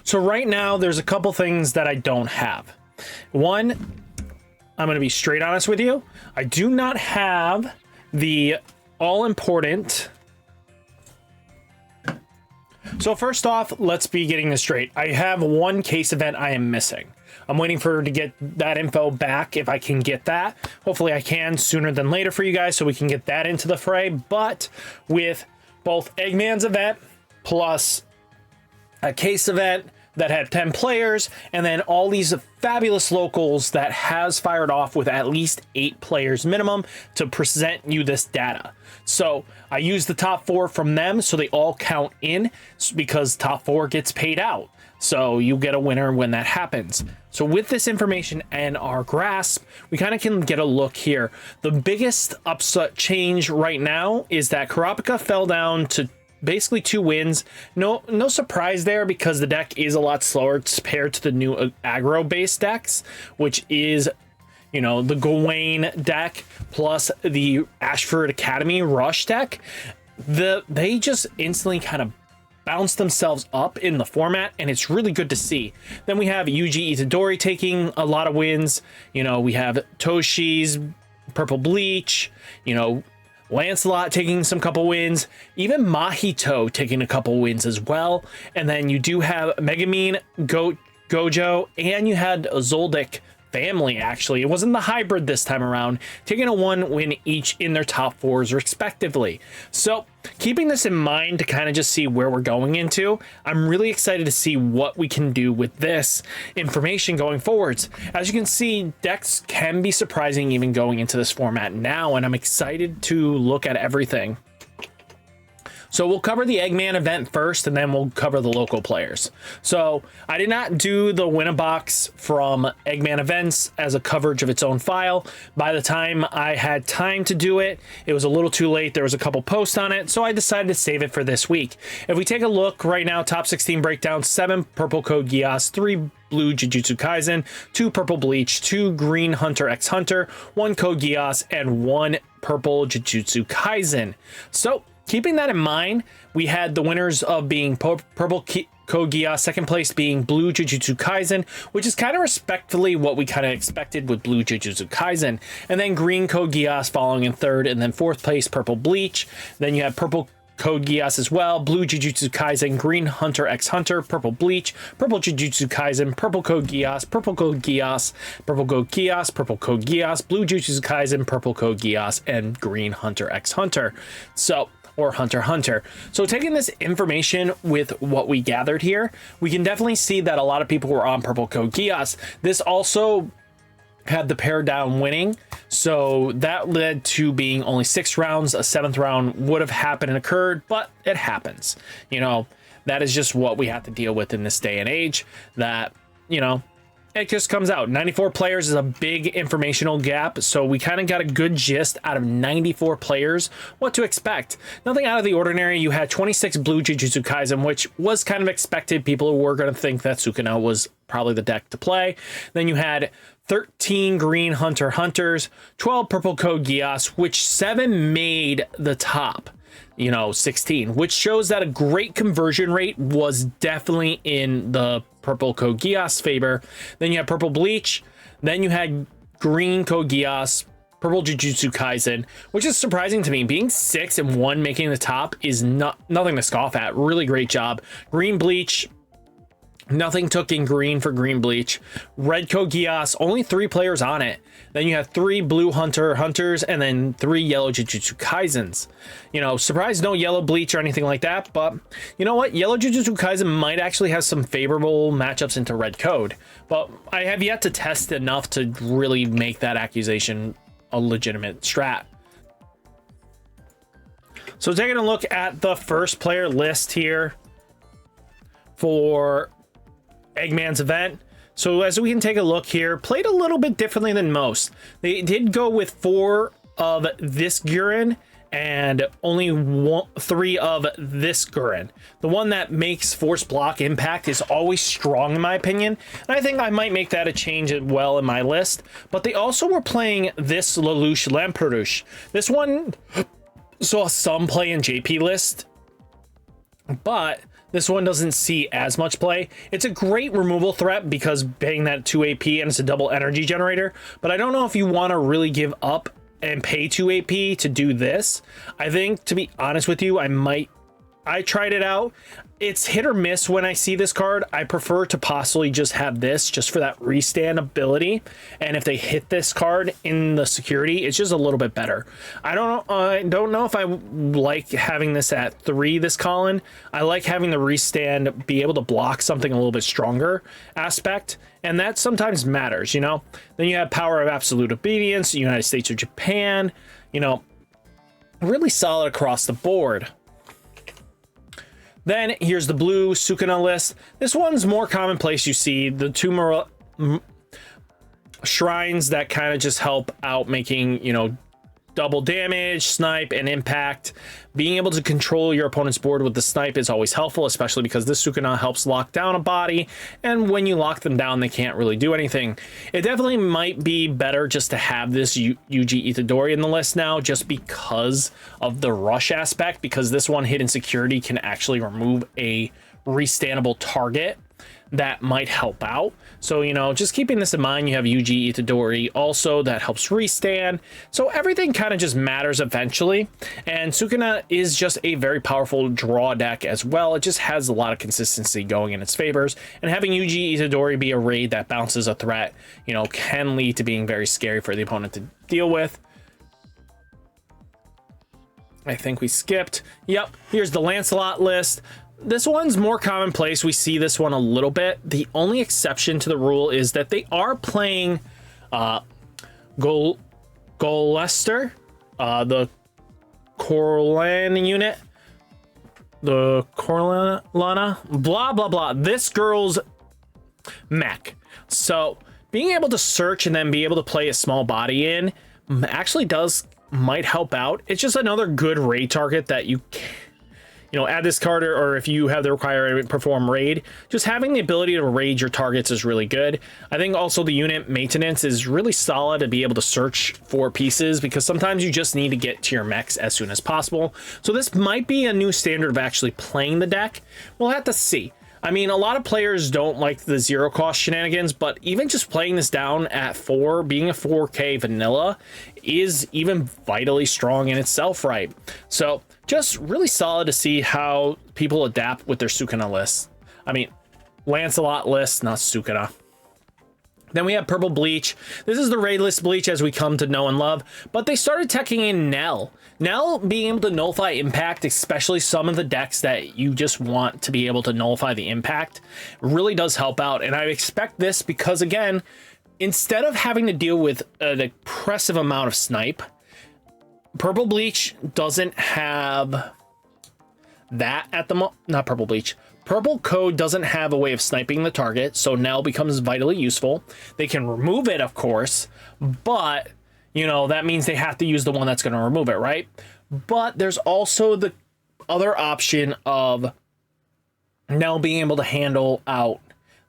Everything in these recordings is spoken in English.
So right now, there's a couple things that I don't have. One, I'm going to be straight honest with you. I do not have the all-important... So first off, let's be getting this straight. I have one case event I am missing. I'm waiting for her to get that info back if I can get that. Hopefully I can sooner than later for you guys so we can get that into the fray. But with both Eggman's event plus a case event that had 10 players and then all these fabulous locals that has fired off with at least 8 players minimum to present you this data. So I use the top 4 from them so they all count in because top 4 gets paid out. So you get a winner when that happens. So with this information and our grasp, we kind of can get a look here. The biggest upset change right now is that Kopika fell down to basically 2 wins. No surprise there because the deck is a lot slower compared to the new aggro based decks, which is, you know, the Gawain deck plus the Ashford Academy Rush deck. They just instantly kind of bounce themselves up in the format, and it's really good to see. Then we have Yuji Itadori taking a lot of wins. You know, we have Toshi's Purple Bleach, you know, Lancelot taking some couple wins, even Mahito taking a couple wins as well. And then you do have Megumi Gojo, and you had Zoldyck family, actually. It wasn't the hybrid this time around, taking a 1 win each in their top 4s respectively. So keeping this in mind to kind of just see where we're going into, I'm really excited to see what we can do with this information going forwards. As you can see, decks can be surprising even going into this format now, and I'm excited to look at everything. So we'll cover the Eggman event first, and then we'll cover the local players. So I did not do the win-a-box from Eggman events as a coverage of its own file. By the time I had time to do it, it was a little too late. There was a couple posts on it, so I decided to save it for this week. If we take a look right now, top 16 breakdown, 7 purple code Geass, 3 blue Jujutsu Kaisen, 2 purple Bleach, 2 green Hunter x Hunter, 1 code Geass, and 1 purple Jujutsu Kaisen. So keeping that in mind, we had the winners of being purple code Geass, second place being blue Jujutsu Kaisen, which is kind of respectfully what we kind of expected with blue Jujutsu Kaisen, and then green code Geass following in third, and then fourth place purple Bleach. Then you have purple code Geass as well, blue Jujutsu Kaisen, green Hunter x Hunter, purple Bleach, purple Jujutsu Kaisen, purple code Geass, purple code Geass, purple code Geass, purple code Geass, blue Jujutsu Kaisen, purple code Geass, and green Hunter x Hunter. Or Hunter x Hunter. So taking this information with what we gathered here, we can definitely see that a lot of people were on purple code Geass. This also had the pair down winning, so that led to being only 6 rounds. A 7th round would have happened and occurred, but it happens. You know, that is just what we have to deal with in this day and age, that, you know, it just comes out. 94 players is a big informational gap, so we kind of got a good gist out of 94 players what to expect. Nothing out of the ordinary. You had 26 blue Jujutsu Kaisen, which was kind of expected. People were going to think that Sukuna was probably the deck to play. Then you had 13 green Hunter Hunters, 12 purple code Geass, which 7 made the top, 16, which shows that a great conversion rate was definitely in the purple code Geass favor. Then you had purple Bleach, then you had green code Geass, purple Jujutsu Kaisen, which is surprising to me. Being 6 and 1 making the top is nothing to scoff at. Really great job. Green Bleach, nothing took in green for green Bleach. Red code Geass, only 3 players on it. Then you have 3 blue Hunters, and then 3 yellow Jujutsu Kaisens. Surprised no yellow Bleach or anything like that, but you know what? Yellow Jujutsu Kaisen might actually have some favorable matchups into red code, but I have yet to test enough to really make that accusation a legitimate strat. So taking a look at the first player list here for Eggman's event. So as we can take a look here, played a little bit differently than most. They did go with 4 of this Gurren and only 3 of this Gurren. The one that makes force block impact is always strong in my opinion, and I think I might make that a change as well in my list. But they also were playing this Lelouch Lamperouche. This one saw some play in JP list, but this one doesn't see as much play. It's a great removal threat because paying that 2 AP and it's a double energy generator, but I don't know if you want to really give up and pay 2 AP to do this. I think, to be honest with you, I tried it out. It's hit or miss when I see this card. I prefer to possibly just have this just for that restand ability. And if they hit this card in the security, it's just a little bit better. I don't know if I like having this at 3, this Colin. I like having the restand be able to block something a little bit stronger aspect. And that sometimes matters, you know? Then you have Power of Absolute Obedience, United States or Japan, you know, really solid across the board. Then here's the blue Sukuna list. This one's more commonplace. You see the 2 shrines that kind of just help out making, you know, double damage, snipe, and impact. Being able to control your opponent's board with the snipe is always helpful, especially because this Sukuna helps lock down a body, and when you lock them down, they can't really do anything. It definitely might be better just to have this Yuji Itadori in the list now, just because of the rush aspect, because this one hidden security can actually remove a restandable target. That might help out. So, you know, just keeping this in mind, you have Yuji Itadori also that helps restand. So everything kind of just matters eventually. And Sukuna is just a very powerful draw deck as well. It just has a lot of consistency going in its favors. And having Yuji Itadori be a raid that bounces a threat, you know, can lead to being very scary for the opponent to deal with. I think we skipped. Yep, here's the Lancelot list. This one's more commonplace. We see this one a little bit. The only exception to the rule is that they are playing Golester, the Corlan unit, the Corlana, blah, blah, blah. This girl's mech. So being able to search and then be able to play a small body in actually might help out. It's just another good raid target that you know, add this card, or if you have the required perform raid, just having the ability to raid your targets is really good. I think also the unit maintenance is really solid to be able to search for pieces, because sometimes you just need to get to your mechs as soon as possible. So this might be a new standard of actually playing the deck. We'll have to see. I mean, a lot of players don't like the 0 cost shenanigans, but even just playing this down at 4, being a 4K vanilla, is even vitally strong in itself, right? So just really solid to see how people adapt with their Sukuna lists. I mean, Lancelot list, not Sukuna. Then we have Purple Bleach. This is the raid list Bleach as we come to know and love, but they started teching in Nell. Nell being able to nullify impact, especially some of the decks that you just want to be able to nullify the impact, really does help out. And I expect this because, again, instead of having to deal with an oppressive amount of snipe, Purple Bleach doesn't have that at the moment. Not Purple Bleach. Purple Code doesn't have a way of sniping the target, so Nell becomes vitally useful. They can remove it, of course, but, you know, that means they have to use the one that's going to remove it, right? But there's also the other option of Nell being able to handle out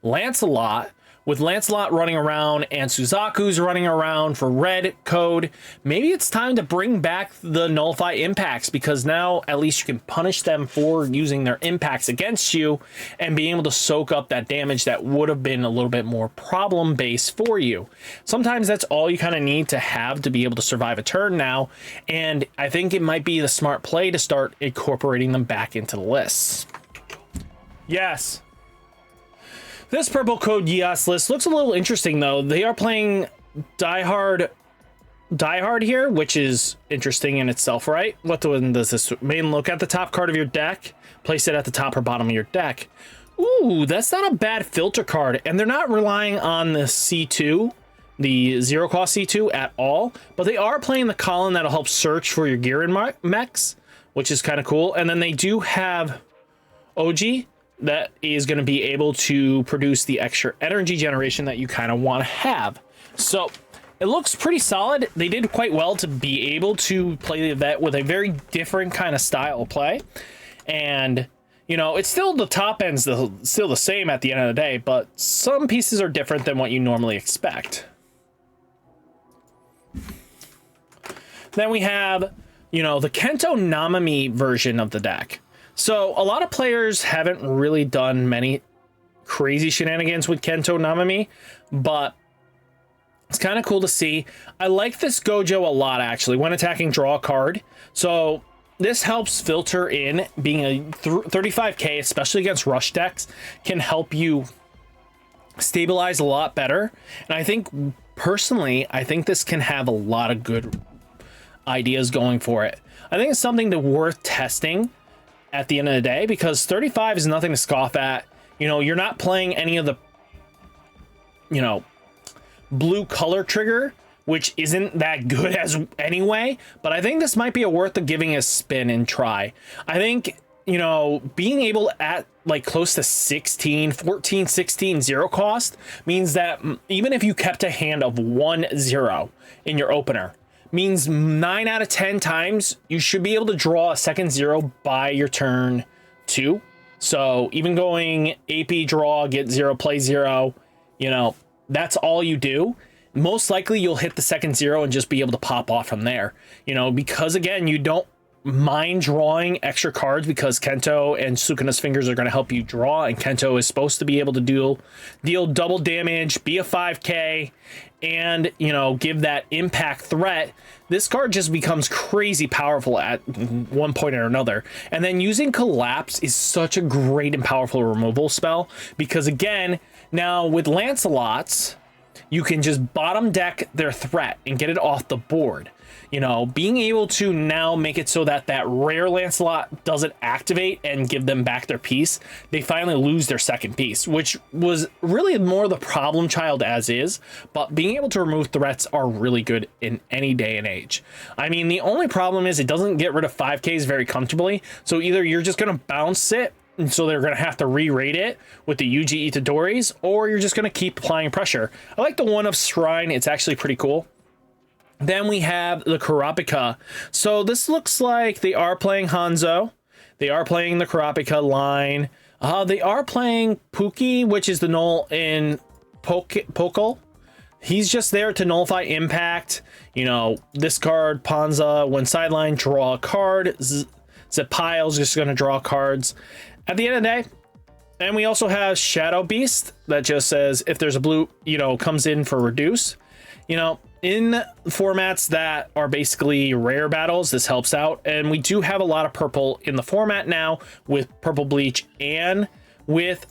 Lancelot. With Lancelot running around and Suzaku's running around for red code, maybe it's time to bring back the nullify impacts, because now at least you can punish them for using their impacts against you and being able to soak up that damage that would have been a little bit more problem based for you. Sometimes that's all you kind of need to have to be able to survive a turn now, and I think it might be the smart play to start incorporating them back into the lists. Yes. This Purple Code Geass list looks a little interesting, though. They are playing Die Hard here, which is interesting in itself, right? What one does this mean? Look at the top card of your deck. Place it at the top or bottom of your deck. Ooh, that's not a bad filter card. And they're not relying on the C2, the 0 cost C2 at all. But they are playing the Colin that'll help search for your Gearin mechs, which is kind of cool. And then they do have OG that is going to be able to produce the extra energy generation that you kind of want to have. So it looks pretty solid. They did quite well to be able to play that with a very different kind of style of play. And, you know, it's still the top end's still the same at the end of the day, but some pieces are different than what you normally expect. Then we have, you know, the Kento Namami version of the deck. So a lot of players haven't really done many crazy shenanigans with Kento Namami, but it's kind of cool to see. I like this Gojo a lot, actually. When attacking, draw a card. So this helps filter in. Being a 35k, especially against rush decks, can help you stabilize a lot better. And I think, personally, I think this can have a lot of good ideas going for it. I think it's something worth testing at the end of the day, because 35 is nothing to scoff at. You know, you're not playing any of the, you know, blue color trigger, which isn't that good as anyway, but I think this might be worth giving a spin and try. I think, you know, being able at like close to 16, 14, 16 zero cost means that even if you kept a hand of 1-0 in your opener, means 9 out of 10 times you should be able to draw a second 0 by your turn 2. So even going AP draw, get 0, play 0, you know, that's all you do. Most likely you'll hit the second 0 and just be able to pop off from there, you know, because again, you don't mind drawing extra cards, because Kento and Sukuna's fingers are going to help you draw, and Kento is supposed to be able to deal double damage, be a 5k, and, you know, give that impact threat. This card just becomes crazy powerful at one point or another. And then using Collapse is such a great and powerful removal spell, because again, now with Lancelot's, you can just bottom deck their threat and get it off the board. You know, being able to now make it so that that rare Lancelot doesn't activate and give them back their piece, they finally lose their second piece, which was really more the problem child as is. But being able to remove threats are really good in any day and age. I mean, the only problem is it doesn't get rid of 5Ks very comfortably. So either you're just going to bounce it, and so they're going to have to re-rate it with the Yuji Itadori's, or you're just going to keep applying pressure. I like the one of Shrine. It's actually pretty cool. Then we have the Kopika. So this looks like they are playing Hanzo. They are playing the Kopika line. They are playing Puki, which is the null in Pokol. He's just there to nullify impact. You know, discard Panza. When sideline, draw a card. Zepile's just going to draw cards. At the end of the day, and we also have Shadow Beast that just says if there's a blue, you know, comes in for reduce. You know, in formats that are basically rare battles, this helps out. And we do have a lot of purple in the format now with Purple Bleach, and with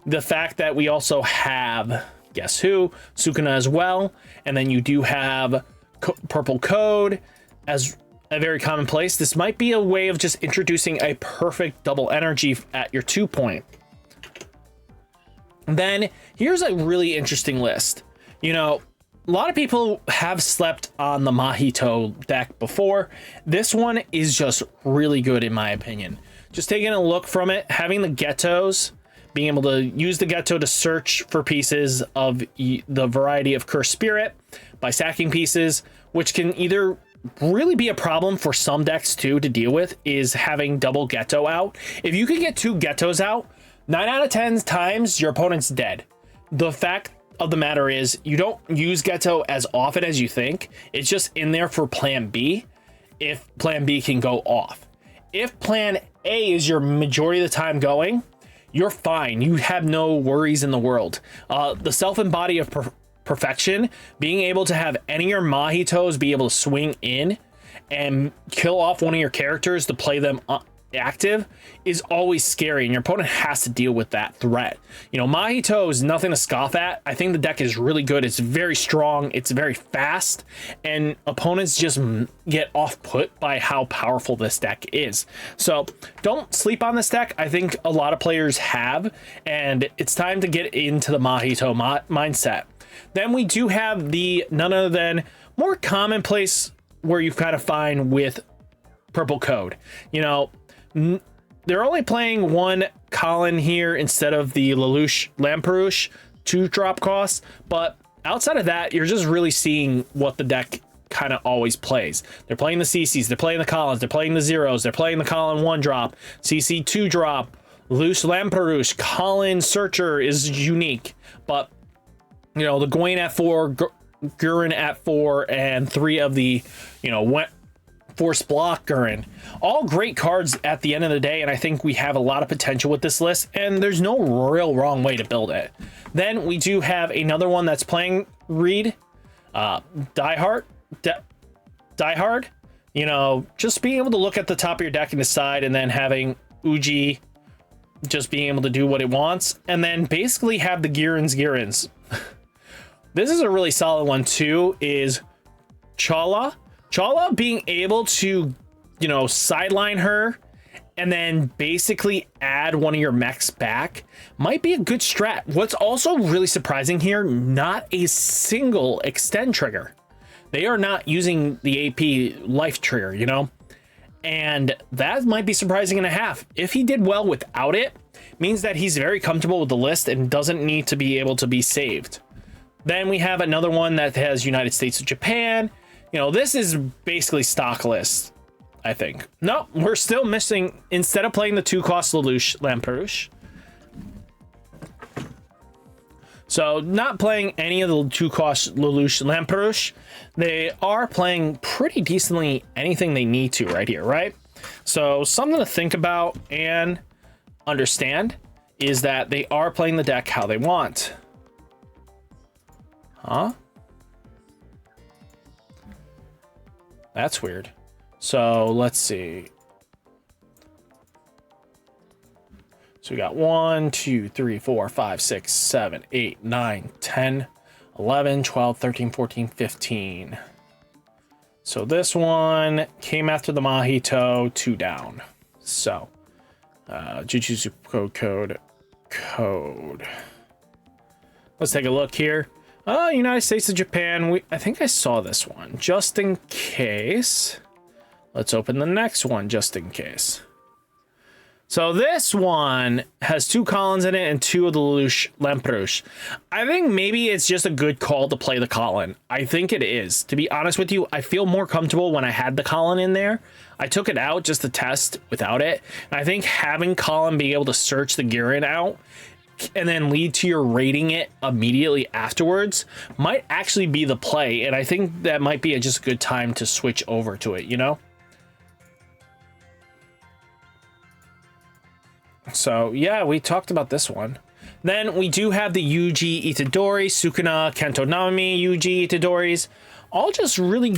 the fact that we also have, guess who, Sukuna as well. And then you do have Purple Code as a very commonplace. This might be a way of just introducing a perfect double energy at your 2 point. Then here's a really interesting list. You know, a lot of people have slept on the Mahito deck before. This one is just really good in my opinion. Just taking a look from it, having the Ghettos, being able to use the Ghetto to search for pieces of the variety of Cursed Spirit by sacking pieces, which can either really be a problem for some decks too to deal with, is having double Ghetto out. If you can get 2 Ghettos out, 9 out of 10 times your opponent's dead. The fact of the matter is you don't use Ghetto as often as you think. It's just in there for plan B if plan B can go off. If plan A is your majority of the time going, you're fine. You have no worries in the world. The self-embody of perfection, being able to have any of your Mahitos be able to swing in and kill off one of your characters to play them active, is always scary, and your opponent has to deal with that threat. You know, Mahito is nothing to scoff at. I think the deck is really good. It's very strong. It's very fast, and opponents just get off put by how powerful this deck is. So don't sleep on this deck. I think a lot of players have, and it's time to get into the Mahito mindset. Then we do have the none other than more commonplace where you kind of find with Purple Code. You know, they're only playing 1 Colin here instead of the Lelouch Lamperouche 2 drop costs, but outside of that, you're just really seeing what the deck kind of always plays. They're playing the CCs, they're playing the Collins, they're playing the zeros, they're playing the Colin 1 drop, CC 2 drop, Lelouch Lamperouche, Colin Searcher is unique, but you know, the Gwaine at 4, Gurren at 4, and 3 of the, you know, Force Block Gurren. All great cards at the end of the day, and I think we have a lot of potential with this list, and there's no real wrong way to build it. Then we do have another one that's playing Reed, Die Hard. You know, just being able to look at the top of your deck and decide, and then having Uji just being able to do what it wants, and then basically have the Girins. This is a really solid one too, is Chala being able to, you know, sideline her and then basically add one of your mechs back might be a good strat. What's also really surprising here, not a single extend trigger. They are not using the AP life trigger, you know, and that might be surprising and a half. If he did well without it, means that he's very comfortable with the list and doesn't need to be able to be saved. Then we have another one that has United States of Japan. You know, this is basically stock list, I think. No, we're still missing, instead of playing the 2-cost Lelouch Lamperouche. So not playing any of the 2-cost Lelouch Lamperouche. They are playing pretty decently anything they need to right here, right? So something to think about and understand is that they are playing the deck how they want. Huh? That's weird. So let's see. So we got 1, 2, 3, 4, 5, 6, 7, 8, 9, 10, 11, 12, 13, 14, 15. So this one came after the Mahito, 2 down. So Jujutsu code. Let's take a look here. United States of Japan. I think I saw this one. Just in case. Let's open the next one just in case. So this one has 2 Collins in it and 2 of the Lelouch Lamperouche. I think maybe it's just a good call to play the Colin. I think it is. To be honest with you, I feel more comfortable when I had the Colin in there. I took it out just to test without it. And I think having Colin be able to search the Girin out and then lead to your rating it immediately afterwards might actually be the play. And I think that might be just a good time to switch over to it, you know? So yeah, we talked about this one. Then we do have the Yuji Itadori, Sukuna, Kento Namami, Yuji Itadoris. All just really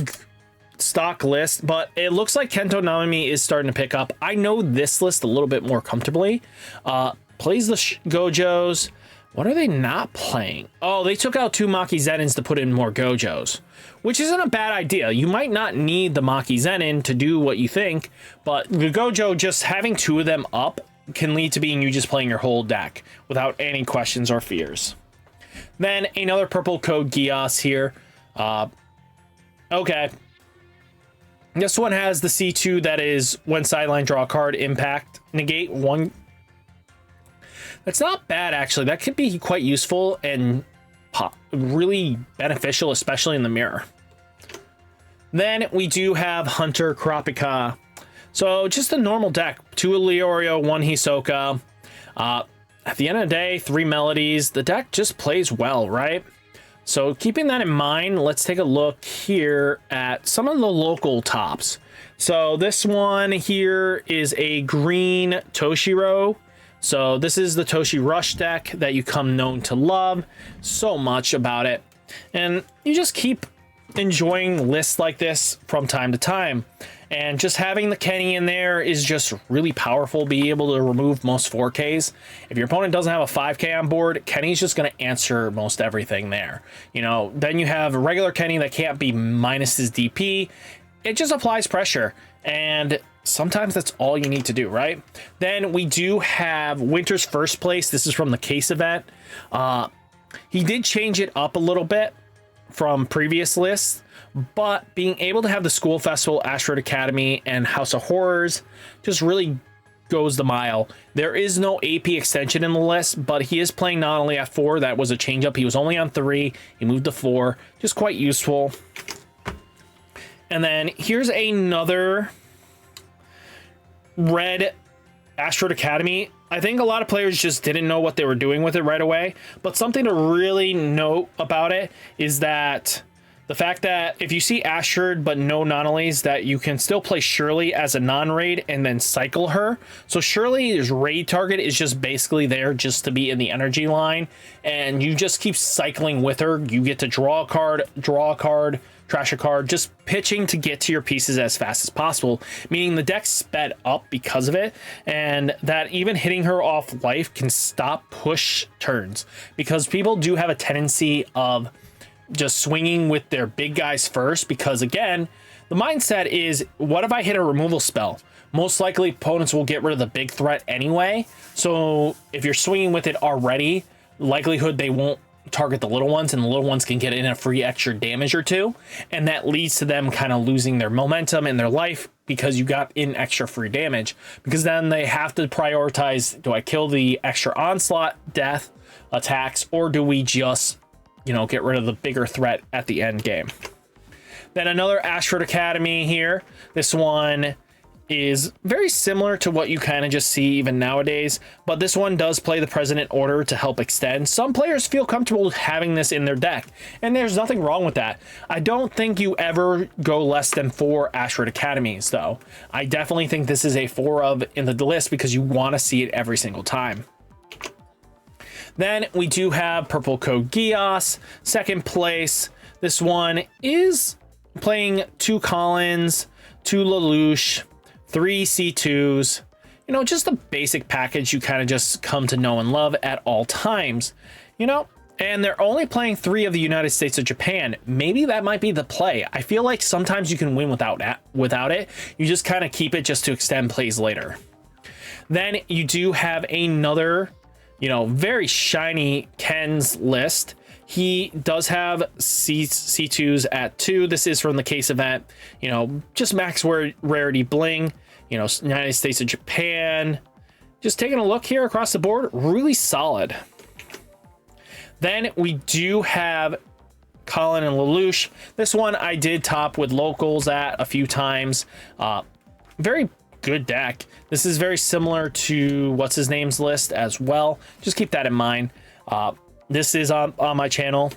stock list, but it looks like Kento Namami is starting to pick up. I know this list a little bit more comfortably. Plays the Gojos. What are they not playing? Oh, they took out 2 Maki Zenins to put in more Gojos, which isn't a bad idea. You might not need the Maki Zenin to do what you think, but the Gojo, just having 2 of them up can lead to being you just playing your whole deck without any questions or fears. Then another purple code Geass here. Okay. This one has the C2 that is when sideline draw a card, impact, negate 1. That's not bad, actually. That could be quite useful and really beneficial, especially in the mirror. Then we do have Hunter Kopika. So just a normal deck. 2 Leorio, 1 Hisoka. At the end of the day, 3 melodies. The deck just plays well, right? So keeping that in mind, let's take a look here at some of the local tops. So this one here is a green Toshiro. So this is the Toshi Rush deck that you come known to love so much about it. And you just keep enjoying lists like this from time to time. And just having the Kenny in there is just really powerful, be able to remove most 4Ks. If your opponent doesn't have a 5K on board, Kenny's just going to answer most everything there. You know, then you have a regular Kenny that can't be minus his DP. It just applies pressure. And sometimes that's all you need to do, right? Then we do have Winter's First Place. This is from the case event. He did change it up a little bit from previous lists, but being able to have the School Festival, Ashford Academy, and House of Horrors just really goes the mile. There is no AP extension in the list, but he is playing not only at 4, that was a change up. He was only on 3, he moved to 4, just quite useful. And then here's another red Ashford Academy. I think a lot of players just didn't know what they were doing with it right away, but something to really note about it is that The fact that if you see Ashford but no Nonalies, that you can still play Shirley as a non-raid and then cycle her. So Shirley's raid target is just basically there just to be in the energy line, and you just keep cycling with her. You get to draw a card, trash a card, just pitching to get to your pieces as fast as possible, meaning the deck's sped up because of it, and that even hitting her off life can stop push turns, because people do have a tendency of just swinging with their big guys first, because again, the mindset is, what if I hit a removal spell? Most likely opponents will get rid of the big threat anyway, so if you're swinging with it already, likelihood they won't target the little ones, and the little ones can get in a free extra damage or two, and that leads to them kind of losing their momentum in their life because you got in extra free damage, because then they have to prioritize, do I kill the extra onslaught, death, attacks, or do we just, you know, get rid of the bigger threat at the end game. Then another Ashford Academy here. This one is very similar to what you kind of just see even nowadays, but this one does play the President Order to help extend. Some players feel comfortable having this in their deck, and there's nothing wrong with that. I don't think you ever go less than 4 Ashford Academies, though. I definitely think this is a 4 of in the list because you want to see it every single time. Then we do have Purple Code Geass, second place. This one is playing 2 Collins, 2 Lelouch, 3 C2s, you know, just the basic package you kind of just come to know and love at all times, you know, and they're only playing 3 of the United States of Japan. Maybe that might be the play. I feel like sometimes you can win without it. You just kind of keep it just to extend plays later. Then you do have another, you know, very shiny Ken's list. He does have C2s at 2. This is from the case event, you know, just max rarity bling, you know, United States of Japan. Just taking a look here across the board, really solid. Then we do have Colin and Lelouch. This one I did top with locals at a few times. Very good deck. This is very similar to what's his name's list as well. Just keep that in mind. This is on my channel.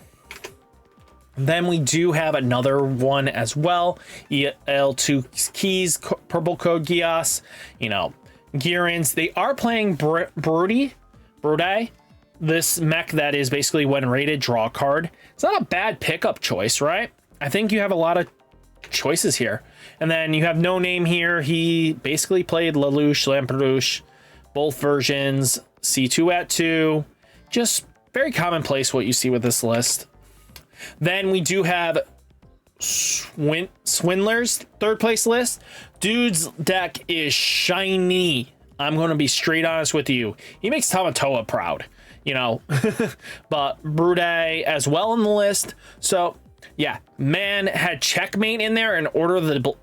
Then we do have another one as well. L2 Keys, Purple Code Geass, you know, Gearins. They are playing Brody, this mech that is basically when rated, draw a card. It's not a bad pickup choice, right? I think you have a lot of choices here. And then you have No Name here. He basically played Lelouch, Lamperouche, both versions, C2 at 2. Just very commonplace what you see with this list. Then we do have Swindler's third place list. Dude's deck is shiny. I'm going to be straight honest with you. He makes Tamatoa proud, you know, but Brude as well in the list. So yeah, man had Checkmate in there and Order of the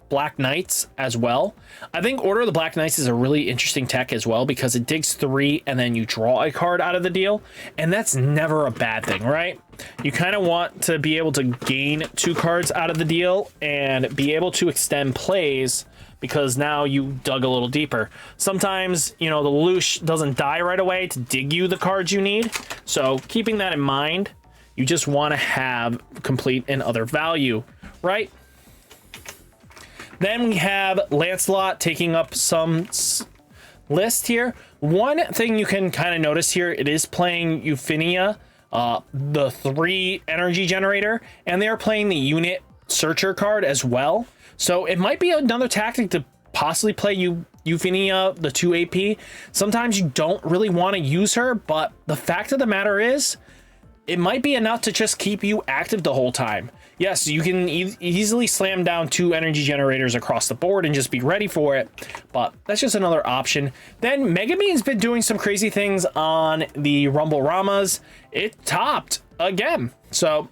Black Knights as well. I think Order of the Black Knights is a really interesting tech as well, because it digs 3 and then you draw a card out of the deal, and that's never a bad thing, right? You kind of want to be able to gain 2 cards out of the deal and be able to extend plays, because now you dug a little deeper. Sometimes, you know, the Lelouch doesn't die right away to dig you the cards you need, so keeping that in mind, you just want to have complete and other value, right? Then we have Lancelot taking up some list here. One thing you can kind of notice here, it is playing Euphenia, the 3 energy generator, and they are playing the unit searcher card as well. So it might be another tactic to possibly play Euphenia, the 2 AP. Sometimes you don't really want to use her, but the fact of the matter is, it might be enough to just keep you active the whole time. Yes, you can easily slam down 2 energy generators across the board and just be ready for it, but that's just another option. Then Megumi's been doing some crazy things on the Rumble Ramas. It topped again. So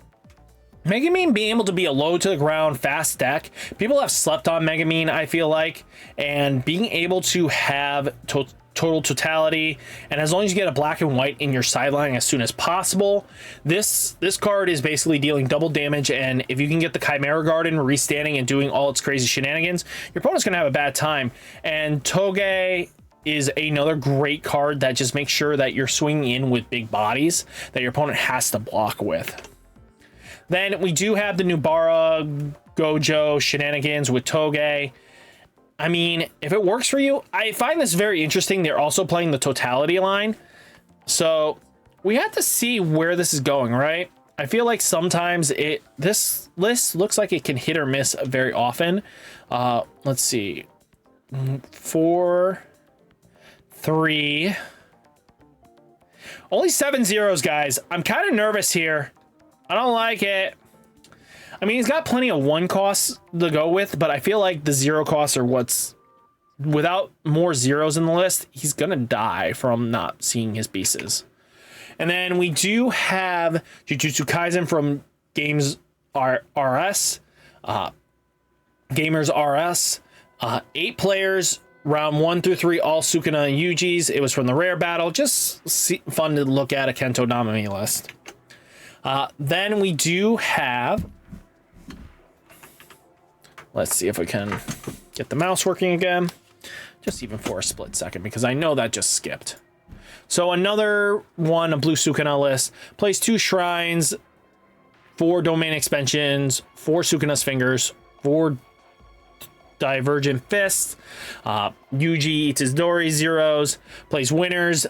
Megumi being able to be a low to the ground fast deck, people have slept on Megumi, I feel like, and being able to have total totality, and as long as you get a black and white in your sideline as soon as possible, this card is basically dealing double damage, and if you can get the Chimera Garden restanding and doing all its crazy shenanigans, your opponent's gonna have a bad time. And Toge is another great card that just makes sure that you're swinging in with big bodies that your opponent has to block with. Then we do have the Nubara Gojo shenanigans with Toge. I mean, if it works for you, I find this very interesting. They're also playing the totality line. So we have to see where this is going, right? I feel like sometimes this list looks like it can hit or miss very often. Let's see. 4, 3. Only 7 zeros, guys. I'm kind of nervous here. I don't like it. I mean, he's got plenty of 1 costs to go with, but I feel like the 0 costs are what's... Without more zeros in the list, he's going to die from not seeing his pieces. And then we do have Jujutsu Kaisen from Games RS. Gamers RS. 8 players, round 1 through 3, all Sukuna and Yujis. It was from the rare battle. Just fun to look at a Kento Namami list. Then we do have... Let's see if we can get the mouse working again. Just even for a split second, because I know that just skipped. So another one, a blue Sukuna list. Plays 2 shrines, 4 domain expansions, 4 Sukuna's fingers, 4 divergent fists. Yuji eats his Dori zeros, plays winners.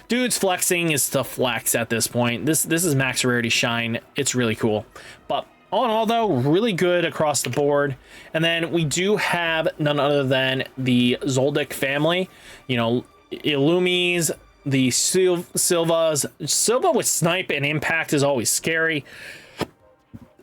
Dude's flexing is to flex at this point. This is max rarity shine. It's really cool. But all in all, though, really good across the board. And then we do have none other than the Zoldyck family. You know, Illumis, the Silvas. Silva with snipe and impact is always scary.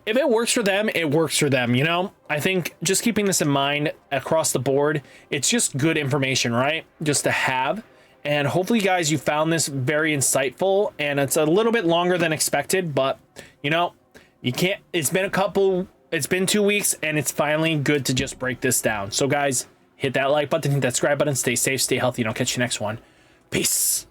If it works for them, it works for them, you know? I think just keeping this in mind across the board, it's just good information, right? Just to have. And hopefully, guys, you found this very insightful. And it's a little bit longer than expected, but, you know, you can't... It's been 2 weeks, and it's finally good to just break this down. So, guys, hit that like button, hit that subscribe button, stay safe, stay healthy, and I'll catch you next one. Peace.